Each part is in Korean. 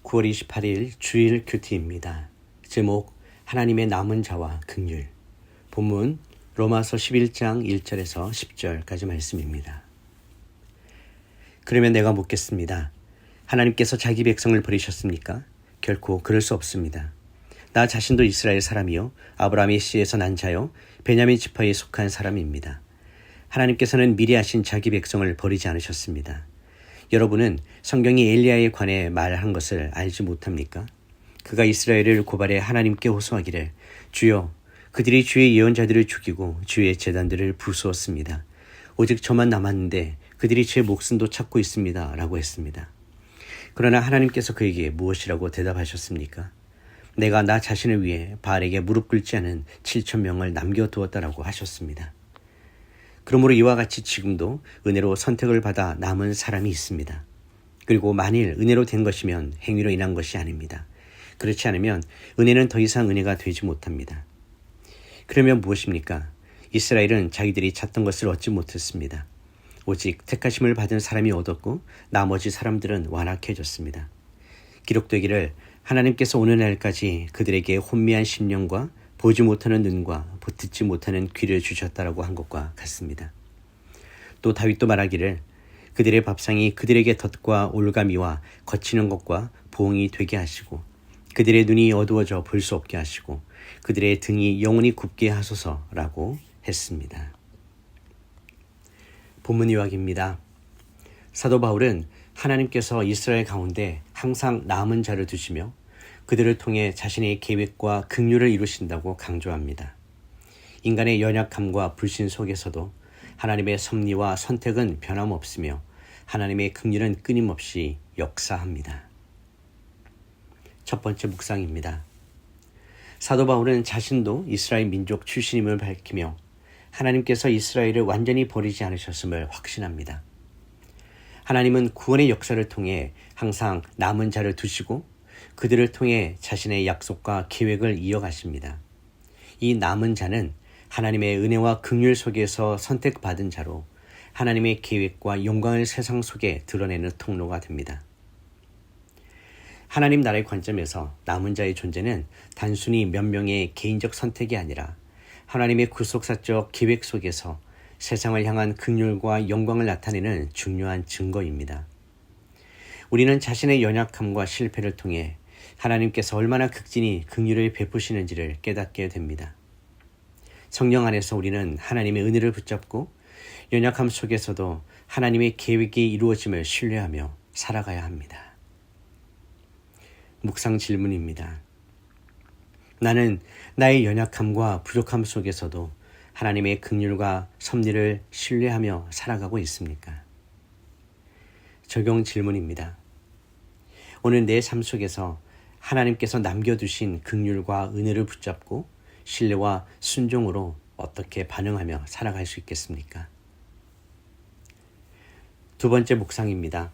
9월 28일 주일 큐티입니다. 제목 하나님의 남은 자와 긍휼. 본문 로마서 11장 1절에서 10절까지 말씀입니다. 그러면 내가 묻겠습니다. 하나님께서 자기 백성을 버리셨습니까? 결코 그럴 수 없습니다. 나 자신도 이스라엘 사람이요 아브라함의 씨에서 난 자요 베냐민 지파에 속한 사람입니다. 하나님께서는 미리 하신 자기 백성을 버리지 않으셨습니다. 여러분은 성경이 엘리야에 관해 말한 것을 알지 못합니까? 그가 이스라엘을 고발해 하나님께 호소하기를 주여 그들이 주의 예언자들을 죽이고 주의 제단들을 부수었습니다. 오직 저만 남았는데 그들이 제 목숨도 찾고 있습니다. 라고 했습니다. 그러나 하나님께서 그에게 무엇이라고 대답하셨습니까? 내가 나 자신을 위해 바알에게 무릎 꿇지 않은 7,000명을 남겨두었다라고 하셨습니다. 그러므로 이와 같이 지금도 은혜로 선택을 받아 남은 사람이 있습니다. 그리고 만일 은혜로 된 것이면 행위로 인한 것이 아닙니다. 그렇지 않으면 은혜는 더 이상 은혜가 되지 못합니다. 그러면 무엇입니까? 이스라엘은 자기들이 찾던 것을 얻지 못했습니다. 오직 택하심을 받은 사람이 얻었고 나머지 사람들은 완악해졌습니다. 기록되기를 하나님께서 오는 날까지 그들에게 혼미한 심령과 보지 못하는 눈과 듣지 못하는 귀를 주셨다라고 한 것과 같습니다. 또 다윗도 말하기를 그들의 밥상이 그들에게 덫과 올가미와 거치는 것과 보응이 되게 하시고 그들의 눈이 어두워져 볼 수 없게 하시고 그들의 등이 영원히 굽게 하소서라고 했습니다. 본문 요약입니다. 사도 바울은 하나님께서 이스라엘 가운데 항상 남은 자를 두시며 그들을 통해 자신의 계획과 긍휼을 이루신다고 강조합니다. 인간의 연약함과 불신 속에서도 하나님의 섭리와 선택은 변함없으며 하나님의 긍휼은 끊임없이 역사합니다. 첫 번째 묵상입니다. 사도 바울은 자신도 이스라엘 민족 출신임을 밝히며 하나님께서 이스라엘을 완전히 버리지 않으셨음을 확신합니다. 하나님은 구원의 역사를 통해 항상 남은 자를 두시고 그들을 통해 자신의 약속과 계획을 이어가십니다. 이 남은 자는 하나님의 은혜와 긍휼 속에서 선택받은 자로 하나님의 계획과 영광을 세상 속에 드러내는 통로가 됩니다. 하나님 나라의 관점에서 남은 자의 존재는 단순히 몇 명의 개인적 선택이 아니라 하나님의 구속사적 계획 속에서 세상을 향한 긍휼과 영광을 나타내는 중요한 증거입니다. 우리는 자신의 연약함과 실패를 통해 하나님께서 얼마나 극진히 긍휼을 베푸시는지를 깨닫게 됩니다. 성령 안에서 우리는 하나님의 은혜를 붙잡고 연약함 속에서도 하나님의 계획이 이루어짐을 신뢰하며 살아가야 합니다. 묵상 질문입니다. 나는 나의 연약함과 부족함 속에서도 하나님의 긍휼과 섭리를 신뢰하며 살아가고 있습니까? 적용 질문입니다. 오늘 내 삶 속에서 하나님께서 남겨두신 긍휼과 은혜를 붙잡고 신뢰와 순종으로 어떻게 반응하며 살아갈 수 있겠습니까? 두 번째 묵상입니다.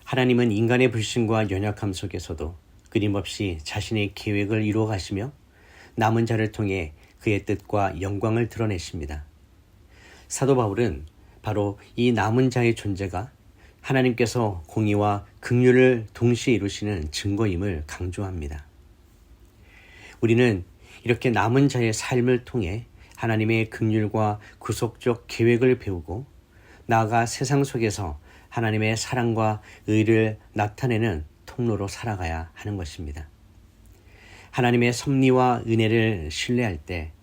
하나님은 인간의 불신과 연약함 속에서도 끊임없이 자신의 계획을 이루어 가시며 남은 자를 통해 그의 뜻과 영광을 드러내십니다. 사도 바울은 바로 이 남은 자의 존재가 하나님께서 공의와 긍휼을 동시에 이루시는 증거임을 강조합니다. 우리는 이렇게 남은 자의 삶을 통해 하나님의 긍휼과 구속적 계획을 배우고 나아가 세상 속에서 하나님의 사랑과 의를 나타내는 통로로 살아가야 하는 것입니다. 하나님의 섭리와 은혜를 신뢰할 때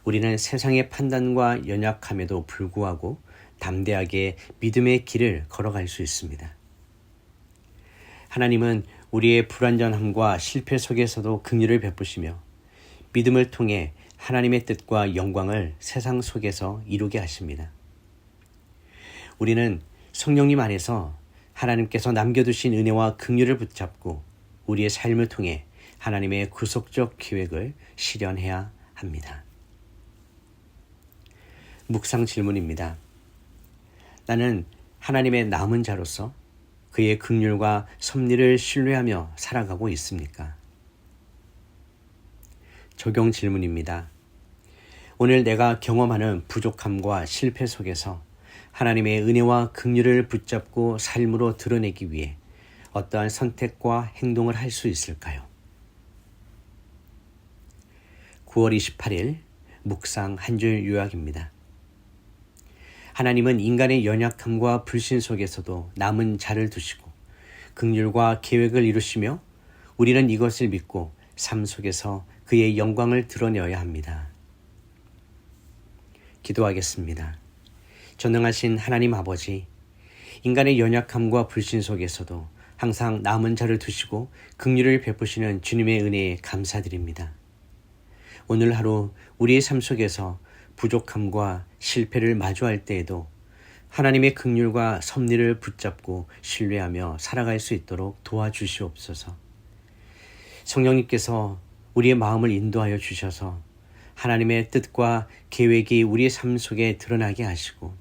우리는 세상의 판단과 연약함에도 불구하고 담대하게 믿음의 길을 걸어갈 수 있습니다. 하나님은 우리의 불완전함과 실패 속에서도 긍휼을 베푸시며 믿음을 통해 하나님의 뜻과 영광을 세상 속에서 이루게 하십니다. 우리는 성령님 안에서 하나님께서 남겨두신 은혜와 긍휼을 붙잡고 우리의 삶을 통해 하나님의 구속적 계획을 실현해야 합니다. 묵상 질문입니다. 나는 하나님의 남은 자로서 그의 긍휼과 섭리를 신뢰하며 살아가고 있습니까? 적용 질문입니다. 오늘 내가 경험하는 부족함과 실패 속에서 하나님의 은혜와 긍휼을 붙잡고 삶으로 드러내기 위해 어떠한 선택과 행동을 할 수 있을까요? 9월 28일 묵상 한 줄 요약입니다. 하나님은 인간의 연약함과 불신 속에서도 남은 자를 두시고 긍휼과 계획을 이루시며 우리는 이것을 믿고 삶 속에서 그의 영광을 드러내어야 합니다. 기도하겠습니다. 전능하신 하나님 아버지, 인간의 연약함과 불신 속에서도 항상 남은 자를 두시고 긍휼을 베푸시는 주님의 은혜에 감사드립니다. 오늘 하루 우리의 삶 속에서 부족함과 실패를 마주할 때에도 하나님의 긍휼과 섭리를 붙잡고 신뢰하며 살아갈 수 있도록 도와주시옵소서. 성령님께서 우리의 마음을 인도하여 주셔서 하나님의 뜻과 계획이 우리의 삶 속에 드러나게 하시고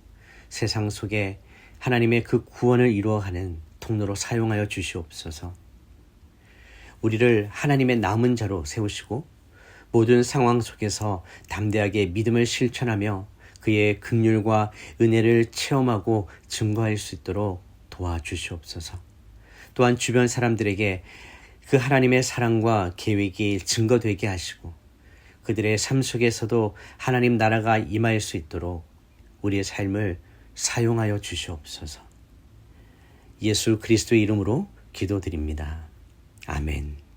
세상 속에 하나님의 그 구원을 이루어가는 통로로 사용하여 주시옵소서. 우리를 하나님의 남은 자로 세우시고 모든 상황 속에서 담대하게 믿음을 실천하며 그의 긍휼과 은혜를 체험하고 증거할 수 있도록 도와주시옵소서. 또한 주변 사람들에게 그 하나님의 사랑과 계획이 증거되게 하시고 그들의 삶 속에서도 하나님 나라가 임할 수 있도록 우리의 삶을 사용하여 주시옵소서. 예수 그리스도의 이름으로 기도드립니다. 아멘.